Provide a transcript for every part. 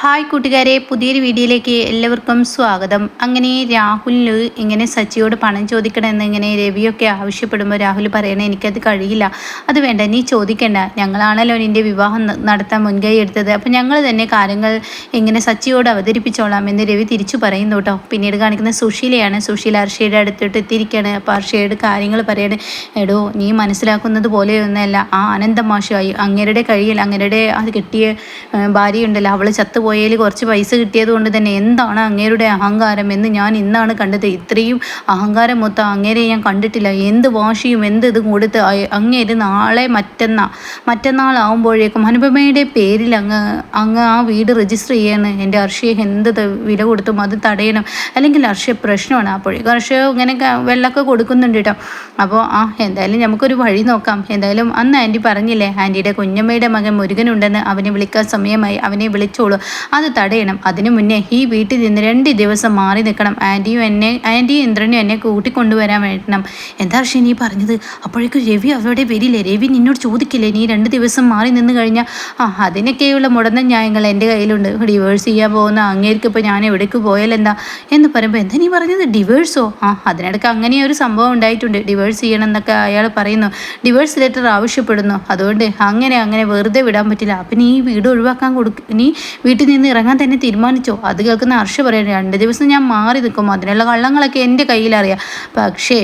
Hi കൂട്ടുകാരെ, പുതിയൊരു വീഡിയോയിലേക്ക് എല്ലാവർക്കും സ്വാഗതം. അങ്ങനെ രാഹുലിന് ഇങ്ങനെ സച്ചിയോട് പണം ചോദിക്കണമെന്ന് ഇങ്ങനെ രവിയൊക്കെ ആവശ്യപ്പെടുമ്പോൾ രാഹുൽ പറയണേ, എനിക്കത് കഴിയില്ല, അത് വേണ്ട, നീ ചോദിക്കണ്ട, ഞങ്ങളാണല്ലോ നിൻ്റെ വിവാഹം നടത്താൻ മുൻകൈ എടുത്തത്, അപ്പം ഞങ്ങൾ തന്നെ കാര്യങ്ങൾ ഇങ്ങനെ സച്ചിയോട് അവതരിപ്പിച്ചോളാം എന്ന് രവി തിരിച്ചു പറയുന്നു കേട്ടോ. പിന്നീട് കാണിക്കുന്ന സുശീലയാണ്. സുശീല അർഷയുടെ അടുത്തിട്ട് എത്തിയിരിക്കുകയാണ്. അപ്പോൾ അർഷയുടെ കാര്യങ്ങൾ പറയണേ, എടോ നീ മനസ്സിലാക്കുന്നത് പോലെയൊന്നല്ല, ആ അനന്തമാഷായി അങ്ങരുടെ കയ്യിൽ അങ്ങരുടെ അത് കിട്ടിയ ഭാര്യയുണ്ടല്ലോ, അവൾ ചത്തുപോയി കുറച്ച് പൈസ കിട്ടിയത് കൊണ്ട് തന്നെ എന്താണ് അങ്ങേരുടെ അഹങ്കാരം എന്ന് ഞാൻ ഇന്നാണ് കണ്ടത്. ഇത്രയും അഹങ്കാരം മൊത്തം അങ്ങേരെ ഞാൻ കണ്ടിട്ടില്ല. എന്ത് വാശിയും എന്ത് ഇത് കൊടുത്ത് അങ്ങേര് നാളെ മറ്റന്നാളാവുമ്പോഴേക്കും അനുപമയുടെ പേരിൽ അങ്ങ് ആ വീട് രജിസ്റ്റർ ചെയ്യാണ്. എൻ്റെ അർഷയെ എന്ത് വില കൊടുത്തും അത് തടയണം, അല്ലെങ്കിൽ അർഷ പ്രശ്നമാണ്. അപ്പോഴേക്കും അർഷ ഇങ്ങനെ വെള്ളമൊക്കെ കൊടുക്കുന്നുണ്ട് കേട്ടോ. അപ്പോൾ എന്തായാലും നമുക്കൊരു വഴി നോക്കാം. എന്തായാലും അന്ന് ആൻറ്റി പറഞ്ഞില്ലേ, ആൻറ്റിയുടെ കുഞ്ഞമ്മയുടെ മകൻ മുരുകനുണ്ടെന്ന്, അവനെ വിളിക്കാൻ സമയമായി, അവനെ വിളിച്ചോളൂ, അത് തടയണം. അതിനു മുന്നേ ഈ വീട്ടിൽ നിന്ന് 2 ദിവസം മാറി നിൽക്കണം. ആൻറ്റിയും ഇന്ദ്രനും എന്നെ കൂട്ടിക്കൊണ്ടുവരാൻ വേണം. എന്താ പക്ഷേ നീ പറഞ്ഞത്? അപ്പോഴേക്കും രവി അവിടെ വരില്ലേ? രവി നിന്നോട് ചോദിക്കില്ലേ നീ 2 ദിവസം മാറി നിന്ന് കഴിഞ്ഞാൽ? അതിനൊക്കെയുള്ള മുടന്ന ന്യായങ്ങൾ എൻ്റെ കയ്യിലുണ്ട്. ഡിവേഴ്സ് ചെയ്യാൻ പോകുന്ന അങ്ങേർക്ക് ഇപ്പോൾ ഞാൻ എവിടേക്ക് പോയാലെന്താ എന്ന് പറയുമ്പോൾ, എന്താ നീ പറഞ്ഞത്? ഡിവേഴ്സോ? അതിനിടയ്ക്ക് അങ്ങനെ ഒരു സംഭവം ഉണ്ടായിട്ടുണ്ട്, ഡിവേഴ്സ് ചെയ്യണം എന്നൊക്കെ അയാൾ പറയുന്നു. ഡിവേഴ്സ് ലെറ്റർ ആവശ്യപ്പെടുന്നു. അതുകൊണ്ട് അങ്ങനെ വെറുതെ വിടാൻ പറ്റില്ല. അപ്പം നീ വീട് ഒഴിവാക്കാൻ നീ വീട്ടിൽ നിന്ന് ഇറങ്ങാൻ തന്നെ തീരുമാനിച്ചോ? അത് കേൾക്കുന്ന ഹർഷ പറയാൻ, 2 ദിവസം ഞാൻ മാറി നിൽക്കും, അതിനുള്ള കള്ളങ്ങളൊക്കെ എൻ്റെ കയ്യിലറിയാം, പക്ഷേ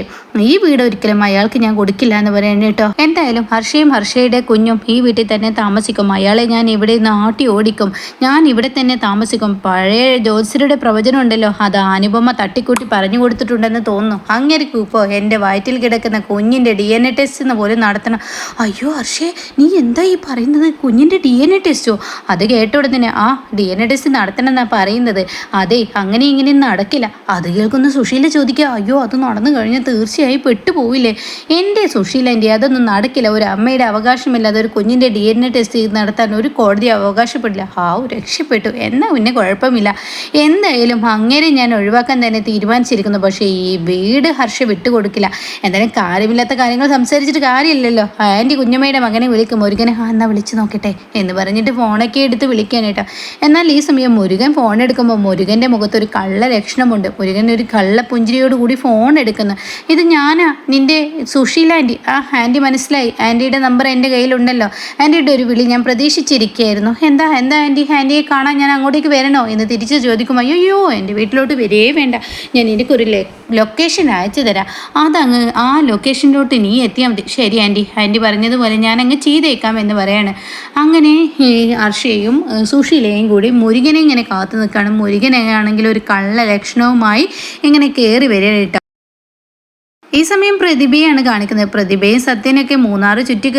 ഈ വീട് ഒരിക്കലും അയാൾക്ക് ഞാൻ കൊടുക്കില്ല എന്ന് പറയണ കേട്ടോ. എന്തായാലും ഹർഷയും ഹർഷയുടെ കുഞ്ഞും ഈ വീട്ടിൽ തന്നെ താമസിക്കും. അയാളെ ഞാൻ ഇവിടെ നാട്ടി ഓടിക്കും, ഞാൻ ഇവിടെ തന്നെ താമസിക്കും. പഴയ ജ്യോത്സ്യരുടെ പ്രവചനം ഉണ്ടല്ലോ, അത് അനുപമ തട്ടിക്കൂട്ടി പറഞ്ഞു കൊടുത്തിട്ടുണ്ടെന്ന് തോന്നുന്നു. അങ്ങേരിക്കും ഇപ്പോൾ എൻ്റെ വയറ്റിൽ കിടക്കുന്ന കുഞ്ഞിൻ്റെ DNA ടെസ്റ്റ് പോലും നടത്തണം. അയ്യോ ഹർഷേ, നീ എന്താ ഈ പറയുന്നത്? കുഞ്ഞിൻ്റെ DNA ടെസ്റ്റോ? അത് കേട്ടോടെ തന്നെ DNA ടെസ്റ്റ് നടത്തണം എന്നാണ് പറയുന്നത്. അതെ, അങ്ങനെ ഇങ്ങനെ നടക്കില്ല. അത് കേൾക്കുന്ന സുശീല ചോദിക്കുക, അയ്യോ അത് നടന്നു കഴിഞ്ഞാൽ തീർച്ചയായും പെട്ടുപോവില്ലേ? എൻ്റെ സുശീല എൻ്റെ അതൊന്നും നടക്കില്ല. ഒരു അമ്മയുടെ അവകാശമില്ലാതെ ഒരു കുഞ്ഞിൻ്റെ DNA ടെസ്റ്റ് നടത്താൻ ഒരു കോടതി അവകാശപ്പെടില്ല. രക്ഷപ്പെട്ടു, എന്നാൽ പിന്നെ കുഴപ്പമില്ല. എന്തായാലും അങ്ങനെ ഞാൻ ഒഴിവാക്കാൻ തന്നെ തീരുമാനിച്ചിരിക്കുന്നു. പക്ഷേ ഈ വീട് ഹർഷ വിട്ടുകൊടുക്കില്ല. എന്തായാലും കാര്യമില്ലാത്ത കാര്യങ്ങൾ സംസാരിച്ചിട്ട് കാര്യമില്ലല്ലോ. ആൻറ്റി കുഞ്ഞമ്മയുടെ മകനെ വിളിക്കും. മുരുകനെ എന്നാ വിളിച്ച് നോക്കട്ടെ എന്ന് പറഞ്ഞിട്ട് ഫോണൊക്കെ എടുത്ത് വിളിക്കാൻ കേട്ടോ. എന്നാൽ ഈ സമയം മുരുകൻ ഫോൺ എടുക്കുമ്പോൾ മുരുകൻ്റെ മുഖത്തൊരു കള്ള ലക്ഷണമുണ്ട്. മുരുകൻ ഒരു കള്ള പുഞ്ചിരിയോടുകൂടി ഫോൺ എടുക്കുന്നു. ഇത് ഞാനാ, നിൻ്റെ സുശീല ആൻറ്റി. ആൻറ്റി മനസ്സിലായി, ആൻറ്റിയുടെ നമ്പർ എൻ്റെ കയ്യിലുണ്ടല്ലോ, ആൻറ്റിയുടെ ഒരു വിളി ഞാൻ പ്രതീക്ഷിച്ചിരിക്കുകയായിരുന്നു. എന്താ ആൻറ്റിയെ കാണാൻ ഞാൻ അങ്ങോട്ടേക്ക് വരണോ എന്ന് തിരിച്ച് ചോദിക്കും. അയ്യോ എൻ്റെ വീട്ടിലോട്ട് വരേ വേണ്ട, ഞാൻ എനിക്കൊരു ലൊക്കേഷൻ അയച്ചു തരാം, അതങ്ങ് ആ ലൊക്കേഷനിലോട്ട് നീ എത്തിയാൽ മതി. ശരി ആൻറ്റി പറഞ്ഞതുപോലെ ഞാൻ അങ്ങ് ചെയ്തേക്കാം എന്ന് പറയാണ്. അങ്ങനെ അർഷയും സുശീലയും കൂടി മുരുകനെ ഇങ്ങനെ കാത്തു നിൽക്കുകയാണ്. മുരുകനാണെങ്കിൽ ഒരു കള്ള ലക്ഷണവുമായി ഇങ്ങനെ കയറി വരിക. ഈ സമയം പ്രതിഭയാണ് കാണിക്കുന്നത്. പ്രതിഭയും സത്യനൊക്കെ മൂന്നാറ് ചുറ്റി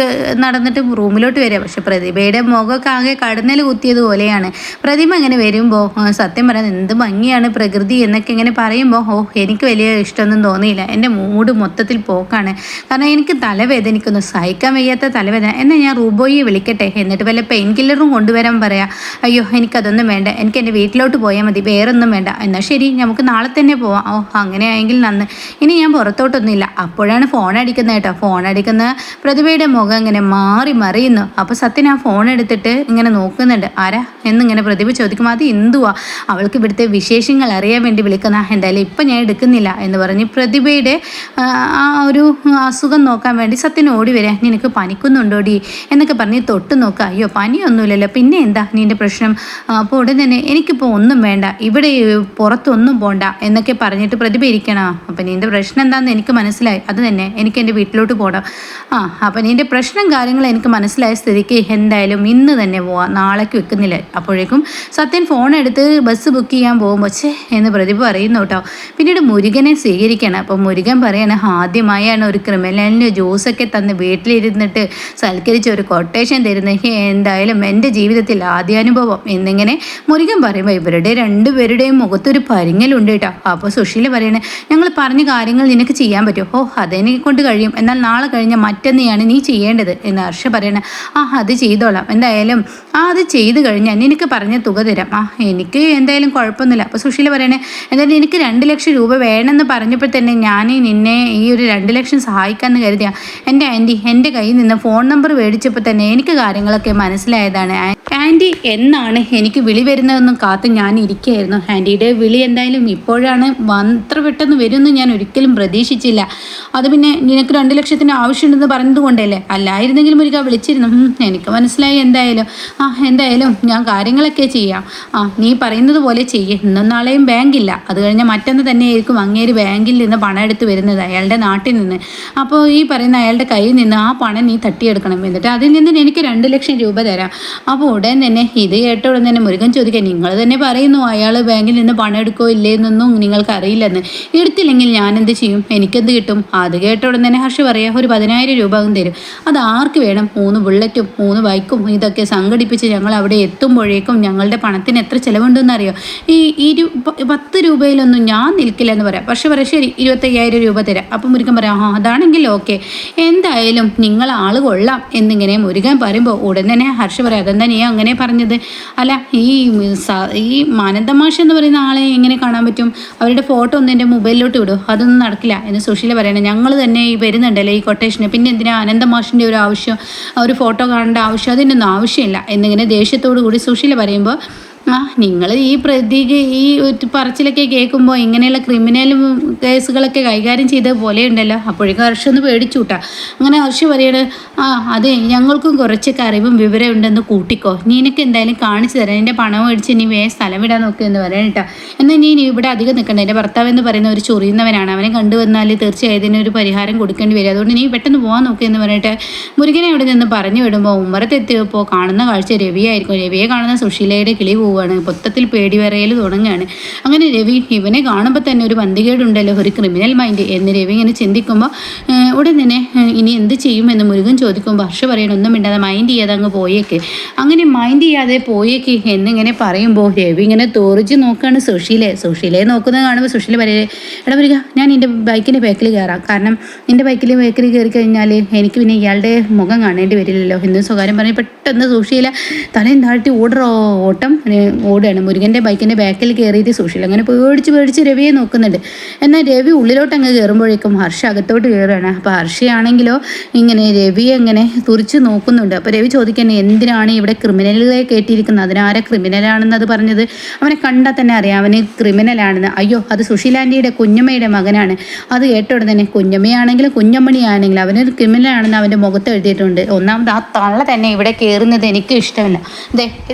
നടന്നിട്ട് റൂമിലോട്ട് വരിക. പക്ഷെ പ്രതിഭയുടെ മുഖമൊക്കെ ആകെ കടന്നൽ കുത്തിയതുപോലെയാണ്. പ്രതിഭ ഇങ്ങനെ വരുമ്പോൾ സത്യം പറയുന്നത് എന്ത് ഭംഗിയാണ് പ്രകൃതി എന്നൊക്കെ ഇങ്ങനെ പറയുമ്പോൾ എനിക്ക് വലിയ ഇഷ്ടമൊന്നും തോന്നിയില്ല. എൻ്റെ മൂഡ് മൊത്തത്തിൽ പോക്കാണ്. കാരണം എനിക്ക് തലവേദനിക്കുന്നു, സഹിക്കാൻ വയ്യാത്ത തലവേദന. എന്നാൽ ഞാൻ റൂബോയെ വിളിക്കട്ടെ, എന്നിട്ട് വല്ല പെയിൻ കില്ലറും കൊണ്ടുവരാൻ പറയാം. അയ്യോ എനിക്കതൊന്നും വേണ്ട, എനിക്ക് എൻ്റെ വീട്ടിലോട്ട് പോയാൽ മതി, വേറൊന്നും വേണ്ട. എന്നാൽ ശരി, നമുക്ക് നാളെ തന്നെ പോവാം. അങ്ങനെയായെങ്കിൽ നന്ന്, ഇനി ഞാൻ പുറത്തോട്ട് ില്ല. അപ്പോഴാണ് ഫോൺ അടിക്കുന്നത് കേട്ടോ. ഫോൺ അടിക്കുന്ന പ്രതിഭയുടെ മുഖം ഇങ്ങനെ മാറി മറിയുന്നു. അപ്പോൾ സത്യൻ ആ ഫോൺ എടുത്തിട്ട് ഇങ്ങനെ നോക്കുന്നുണ്ട്. ആരാ എന്നിങ്ങനെ പ്രതിഭ ചോദിക്കുമ്പോൾ അത് എന്തുവാ, അവൾക്ക് ഇവിടുത്തെ വിശേഷങ്ങൾ അറിയാൻ വേണ്ടി വിളിക്കുന്ന. എന്തായാലും ഇപ്പം ഞാൻ എടുക്കുന്നില്ല എന്ന് പറഞ്ഞ് പ്രതിഭയുടെ ആ ഒരു അസുഖം നോക്കാൻ വേണ്ടി സത്യൻ ഓടി വരാം. നിനക്ക് പനിക്കുന്നുണ്ടോടി എന്നൊക്കെ പറഞ്ഞ് തൊട്ട് നോക്കുക. അയ്യോ പനിയൊന്നുമില്ലല്ലോ, പിന്നെ എന്താ നിൻ്റെ പ്രശ്നം? അപ്പോൾ ഉടൻ തന്നെ എനിക്കിപ്പോൾ ഒന്നും വേണ്ട, ഇവിടെ പുറത്തൊന്നും പോണ്ട എന്നൊക്കെ പറഞ്ഞിട്ട് പ്രതിഭ ഇരിക്കണം. അപ്പം നിൻ്റെ പ്രശ്നം എന്താണെന്ന് എനിക്ക് മനസ്സിലായി, അത് തന്നെ, എനിക്ക് എൻ്റെ വീട്ടിലോട്ട് പോകണം. അപ്പം നിൻ്റെ പ്രശ്നം കാര്യങ്ങൾ എനിക്ക് മനസ്സിലായ സ്ഥിതിക്ക് എന്തായാലും ഇന്ന് തന്നെ പോവാം, നാളേക്ക് വെക്കുന്നില്ല. അപ്പോഴേക്കും സത്യൻ ഫോൺ എടുത്ത് ബസ് ബുക്ക് ചെയ്യാൻ പോകുമ്പോൾ എന്ന് പ്രതിഭ പറയുന്നു കേട്ടോ. പിന്നീട് മുരുകനെ സ്വീകരിക്കണം. അപ്പം മുരുകൻ പറയാണ്, ആദ്യമായാണ് ഒരു ക്രിമിനലിന് ജ്യൂസൊക്കെ തന്ന് വീട്ടിലിരുന്നിട്ട് സൽക്കരിച്ച ഒരു കൊട്ടേഷൻ തരുന്നത്, എന്തായാലും എൻ്റെ ജീവിതത്തിൽ ആദ്യാനുഭവം എന്നിങ്ങനെ മുരുകൻ പറയുമ്പോൾ ഇവരുടെ രണ്ടുപേരുടെയും മുഖത്തൊരു പരിങ്ങലുണ്ട് കേട്ടോ. അപ്പോൾ സുശീല പറയണേ, ഞങ്ങൾ പറഞ്ഞ കാര്യങ്ങൾ നിനക്ക് ചെയ്യാൻ പറ്റുമോ? അതെനിക്ക് കൊണ്ട് കഴിയും, എന്നാൽ നാളെ കഴിഞ്ഞ മറ്റന്നെയാണ് നീ ചെയ്യേണ്ടത് എന്ന് ഹർഷ പറയണേ. അത് ചെയ്തോളാം, എന്തായാലും അത് ചെയ്ത് കഴിഞ്ഞാൽ നിനക്ക് പറഞ്ഞ തുക തരാം. എനിക്ക് എന്തായാലും കുഴപ്പമൊന്നുമില്ല. അപ്പോൾ സുശീല പറയണേ, എന്തായാലും എനിക്ക് 2 ലക്ഷം രൂപ വേണമെന്ന് പറഞ്ഞപ്പോൾ തന്നെ ഞാൻ നിന്നെ ഈ ഒരു 2 ലക്ഷം സഹായിക്കാമെന്ന് കരുതിയാ. എൻ്റെ ആൻറ്റി എൻ്റെ കയ്യിൽ നിന്ന് ഫോൺ നമ്പർ മേടിച്ചപ്പോൾ തന്നെ എനിക്ക് കാര്യങ്ങളൊക്കെ മനസ്സിലായതാണ്. ആൻറ്റി എന്നാണ് എനിക്ക് വിളി വരുന്നതെന്നും കാത്ത് ഞാൻ ഇരിക്കുകയായിരുന്നു. ആൻറ്റിയുടെ വിളി എന്തായാലും ഇപ്പോഴാണ് അത്ര പെട്ടെന്ന് വരുമെന്ന് ഞാൻ ഒരിക്കലും പ്രതീക്ഷിച്ചില്ല. അത് പിന്നെ നിനക്ക് 2 ലക്ഷത്തിന് ആവശ്യമുണ്ടെന്ന് പറഞ്ഞത് കൊണ്ടല്ലേ, അല്ലായിരുന്നെങ്കിലും ഒരിക്കൽ വിളിച്ചിരുന്നു. എനിക്ക് മനസ്സിലായി. എന്തായാലും ഞാൻ കാര്യങ്ങളൊക്കെ ചെയ്യാം. നീ പറയുന്നത് പോലെ ചെയ്യേ. ഇന്നും നാളെയും ബാങ്കില്ല, അത് കഴിഞ്ഞാൽ മറ്റന്ന് തന്നെയായിരിക്കും അങ്ങേര് ബാങ്കിൽ നിന്ന് പണം എടുത്ത് വരുന്നത്, അയാളുടെ നാട്ടിൽ നിന്ന്. അപ്പോൾ ഈ പറയുന്ന അയാളുടെ കയ്യിൽ നിന്ന് ആ പണം നീ തട്ടിയെടുക്കണം, എന്നിട്ട് അതിൽ നിന്ന് എനിക്ക് 2 ലക്ഷം രൂപ തരാം. അപ്പോൾ ഉടൻ തന്നെ ഇത് കേട്ട ഉടൻ തന്നെ മുരുകൻ ചോദിക്കാൻ, നിങ്ങൾ തന്നെ പറയുന്നു അയാൾ ബാങ്കിൽ നിന്ന് പണം എടുക്കോ ഇല്ലേ എന്നൊന്നും നിങ്ങൾക്ക് അറിയില്ലെന്ന്. എടുത്തില്ലെങ്കിൽ ഞാൻ എന്ത് ചെയ്യും, എനിക്കെന്ത് കിട്ടും? അത് കേട്ട ഉടൻ തന്നെ ഹർഷ പറയാം, ഒരു 10,000 രൂപ തരും. അത് ആർക്ക് വേണം? 3 ബുള്ളറ്റും 3 ബൈക്കും ഇതൊക്കെ സംഘടിപ്പിച്ച് ഞങ്ങൾ അവിടെ എത്തുമ്പോഴേക്കും ഞങ്ങളുടെ പണത്തിന് എത്ര ചിലവുണ്ടെന്ന് അറിയോ? ഈ 10 രൂപയിലൊന്നും ഞാൻ നിൽക്കില്ല എന്ന് പറയാം. പക്ഷെ പറയാം ശരി 25,000 രൂപ തരാം. അപ്പം മുരുകൻ പറയാം അതാണെങ്കിൽ ഓക്കെ, എന്തായാലും നിങ്ങൾ ആൾ കൊള്ളാം എന്നിങ്ങനെ മുരുകൻ പറയുമ്പോൾ ഉടൻ തന്നെ ഹർഷ പറയാം, അതെന്താ നീ അങ്ങനെ പറഞ്ഞത്? അല്ല ഈ മാനന്തമാഷ് എന്ന് പറയുന്ന ആളെ എങ്ങനെ കാണാൻ പറ്റും? അവരുടെ ഫോട്ടോ ഒന്ന് എൻ്റെ മൊബൈലിലോട്ട് വിടും. അതൊന്നും നടക്കില്ല എന്ന് സുശീല പറയണേ. ഞങ്ങൾ തന്നെ ഈ വരുന്നുണ്ടല്ലേ ഈ കൊട്ടേഷന്, പിന്നെ എന്തിനാ അനന്തമാഷിൻ്റെ ഒരു ആവശ്യം, ഒരു ഫോട്ടോ കാണേണ്ട ആവശ്യം? അതിനൊന്നും ആവശ്യമില്ല എന്നിങ്ങനെ ദേഷ്യത്തോടു കൂടി സുശീല പറയുമ്പോൾ, നിങ്ങൾ ഈ ഈ പറച്ചിലൊക്കെ കേൾക്കുമ്പോൾ ഇങ്ങനെയുള്ള ക്രിമിനൽ കേസുകളൊക്കെ കൈകാര്യം ചെയ്ത പോലെ ഉണ്ടല്ലോ. അപ്പോഴേക്കും ഹർഷ ഒന്ന് പേടിച്ചുകൂട്ടാ. അങ്ങനെ ഹർഷ പറയണത്, അതെ ഞങ്ങൾക്കും കുറച്ചൊക്കെ അറിവും വിവരം ഉണ്ടെന്ന് കൂട്ടിക്കോ, നിനക്ക് എന്തായാലും കാണിച്ചു തരാം, എൻ്റെ പണം മേടിച്ച് നീ സ്ഥലം വിടാൻ നോക്കുക എന്ന് പറയണേട്ടാ. എന്നാൽ നീ ഇവിടെ അധികം നിൽക്കണ്ട, എൻ്റെ ഭർത്താവ് എന്ന് പറയുന്ന ഒരു ചൊറിയുന്നവനാണ്, അവനെ കണ്ടുവന്നാൽ തീർച്ചയായും ഇതിനൊരു പരിഹാരം കൊടുക്കേണ്ടി വരും, അതുകൊണ്ട് നീ പെട്ടെന്ന് പോകാൻ നോക്കുക എന്ന് പറഞ്ഞിട്ട് മുരുകനെ അവിടെ നിന്ന് പറഞ്ഞു വിടുമ്പോൾ ഉമ്മറത്തെത്തിയപ്പോൾ കാണുന്ന കാഴ്ച രവിയായിരിക്കും. രവിയെ കാണുന്ന സുശീലയുടെ കിളി പോവുകയാണ്, മൊത്തത്തിൽ പേടി വിറയൽ തുടങ്ങുകയാണ്. അങ്ങനെ രവി ഇവനെ കാണുമ്പോൾ തന്നെ ഒരു പന്തികേടുണ്ടല്ലോ, ഒരു ക്രിമിനൽ മൈൻഡ് എന്ന് രവി ഇങ്ങനെ ചിന്തിക്കുമ്പോൾ ഉടൻ തന്നെ ഇനി എന്ത് ചെയ്യുമെന്ന് മുരുകൻ ചോദിക്കുമ്പോൾ ഹർഷ പറയണം, ഒന്നും മിണ്ടാതെ മൈൻഡ് ചെയ്യാതെ അങ്ങ് പോയേക്ക്. അങ്ങനെ മൈൻഡ് ചെയ്യാതെ പോയേക്ക് എന്നിങ്ങനെ പറയുമ്പോൾ രവി ഇങ്ങനെ തോറിച്ച് നോക്കുകയാണ് സുശീലയെ നോക്കുന്നത് കാണുമ്പോൾ സുശീല പറയേ, എടാ വരിക, ഞാൻ എൻ്റെ ബൈക്കിൻ്റെ ബാക്കിൽ കയറാം, കാരണം എൻ്റെ ബൈക്കിൽ കയറി കഴിഞ്ഞാൽ എനിക്ക് പിന്നെ ഇയാളുടെ മുഖം കാണേണ്ടി വരില്ലല്ലോ എന്ന് സ്വകാര്യം പറഞ്ഞ് പെട്ടെന്ന് സുശീല തലയും താഴ്ത്തി ഓട്ടം ഓടുകയാണ്. മുരുകൻ്റെ ബൈക്കിൻ്റെ ബാക്കിൽ കയറിയിട്ട് സുശീല അങ്ങനെ പേടിച്ച് രവിയെ നോക്കുന്നുണ്ട്. എന്നാൽ രവി ഉള്ളിലോട്ട് അങ്ങ് കയറുമ്പോഴേക്കും ഹർഷ അകത്തോട്ട് കയറുകയാണ്. അപ്പോൾ ഹർഷയാണെങ്കിലോ ഇങ്ങനെ രവിയെ അങ്ങനെ തുറിച്ച് നോക്കുന്നുണ്ട്. അപ്പോൾ രവി ചോദിക്കുന്നത്, എന്തിനാണ് ഇവിടെ ക്രിമിനലുകളെ കയറ്റിയിരിക്കുന്നത്? അതിനാരെ ക്രിമിനലാണെന്ന് അത് പറഞ്ഞത്? അവനെ കണ്ടാൽ തന്നെ അറിയാം അവന് ക്രിമിനലാണെന്ന്. അയ്യോ അത് സുശീലാൻ്റിയുടെ കുഞ്ഞമ്മയുടെ മകനാണ്. അത് കേട്ടോടെ തന്നെ കുഞ്ഞമ്മയാണെങ്കിലും കുഞ്ഞമ്മണിയാണെങ്കിലും അവനൊരു ക്രിമിനലാണെന്ന് അവൻ്റെ മുഖത്ത് എഴുതിയിട്ടുണ്ട്. ഒന്നാമത് ആ തള്ള തന്നെ ഇവിടെ കയറുന്നത് എനിക്ക് ഇഷ്ടമല്ല.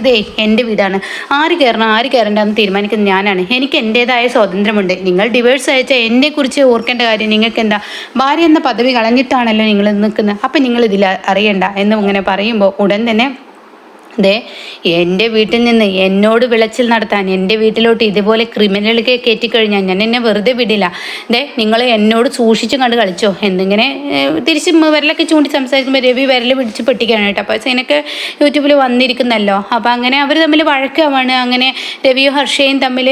ഇതേ എൻ്റെ വീടാണ്, ആര് കയറണ്ടെന്ന് തീരുമാനിക്കുന്നത് ഞാനാണ്. എനിക്ക് എൻ്റേതായ സ്വാതന്ത്ര്യമുണ്ട്. നിങ്ങൾ ഡിവേഴ്സ് അയച്ചാൽ എന്നെക്കുറിച്ച് ഓർക്കേണ്ട കാര്യം നിങ്ങൾക്ക് എന്താ? ഭാര്യ എന്ന പദവി കളഞ്ഞിട്ടാണല്ലോ നിങ്ങൾ നിൽക്കുന്നത്, അപ്പം നിങ്ങൾ ഇതിൽ അറിയണ്ട എന്ന് ഇങ്ങനെ പറയുമ്പോൾ ഉടൻ തന്നെ എൻ്റെ വീട്ടിൽ നിന്ന് എന്നോട് വിളച്ചിൽ നടത്താൻ എൻ്റെ വീട്ടിലോട്ട് ഇതുപോലെ ക്രിമിനലുകളെ കയറ്റിക്കഴിഞ്ഞാൽ ഞാൻ എന്നെ വെറുതെ വിടില്ല. നിങ്ങൾ എന്നോട് സൂക്ഷിച്ചും കണ്ട് കളിച്ചോ എന്നിങ്ങനെ തിരിച്ച് വിരലൊക്കെ ചൂണ്ടി സംസാരിക്കുമ്പോൾ രവി വിരൽ പിടിച്ച് പെട്ടിക്കാണ് കേട്ടോ. അപ്പോൾ ഇതിനൊക്കെ യൂട്യൂബിൽ വന്നിരിക്കുന്നല്ലോ. അപ്പോൾ അങ്ങനെ അവർ തമ്മിൽ വഴക്കാവാണ്. അങ്ങനെ രവിയും ഹർഷയും തമ്മിൽ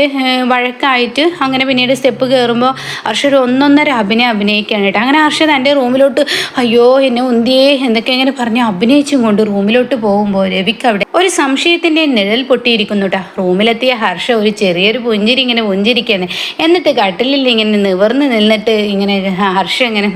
വഴക്കായിട്ട് അങ്ങനെ പിന്നീട് സ്റ്റെപ്പ് കയറുമ്പോൾ ഹർഷ ഒരു 1.5 അഭിനയിക്കുകയാണ് കേട്ടോ. അങ്ങനെ ഹർഷ തൻ്റെ റൂമിലോട്ട് അയ്യോ എന്നെ ഉന്തിയേ എന്നൊക്കെ ഇങ്ങനെ പറഞ്ഞ് അഭിനയിച്ചും കൊണ്ട് റൂമിലോട്ട് പോകുമ്പോൾ രവിക്ക് ഒരു സംശയത്തിൻ്റെ നിഴൽ പൊട്ടിയിരിക്കുന്നു കേട്ടോ. റൂമിലെത്തിയ ഹർഷ ഒരു ചെറിയൊരു പുഞ്ചിരി ഇങ്ങനെ പുഞ്ചിരിക്കുകയാണ്. എന്നിട്ട് കട്ടിലിൽ ഇങ്ങനെ നിവർന്ന് നിന്നിട്ട് ഇങ്ങനെ ഹർഷ ഇങ്ങനെ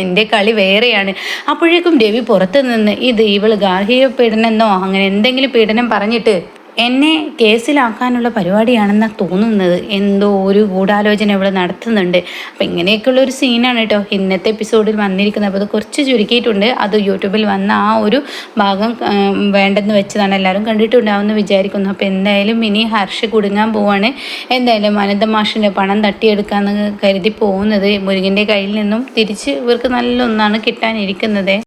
എൻ്റെ കളി വേറെയാണ്. അപ്പോഴേക്കും രവി പുറത്ത് നിന്ന് ഇവൾ ഗാർഹിക പീഡനമെന്നോ അങ്ങനെ എന്തെങ്കിലും പീഡനം പറഞ്ഞിട്ട് എന്നെ കേസിലാക്കാനുള്ള പരിപാടിയാണെന്നാണ് തോന്നുന്നത്. എന്തോ ഒരു ഗൂഢാലോചന ഇവിടെ നടത്തുന്നുണ്ട്. അപ്പം ഇങ്ങനെയൊക്കെയുള്ളൊരു സീനാണ് കേട്ടോ ഇന്നത്തെ എപ്പിസോഡിൽ വന്നിരിക്കുന്നത്. അപ്പോൾ അത് കുറച്ച് ചുരുക്കിയിട്ടുണ്ട്. അത് യൂട്യൂബിൽ വന്ന ആ ഒരു ഭാഗം വേണ്ടെന്ന് വെച്ചതാണ്, എല്ലാവരും കണ്ടിട്ടുണ്ടാവുമെന്ന് വിചാരിക്കുന്നു. അപ്പോൾ എന്തായാലും ഇനി ഹർഷ കുടുങ്ങാൻ പോവാണ്. എന്തായാലും അനന്തമാഷിൻ്റെ പണം തട്ടിയെടുക്കാമെന്ന് കരുതി പോകുന്നത് മുരുകൻ്റെ കയ്യിൽ നിന്നും തിരിച്ച് ഇവർക്ക് നല്ല ഒന്നാണ് കിട്ടാനിരിക്കുന്നത്.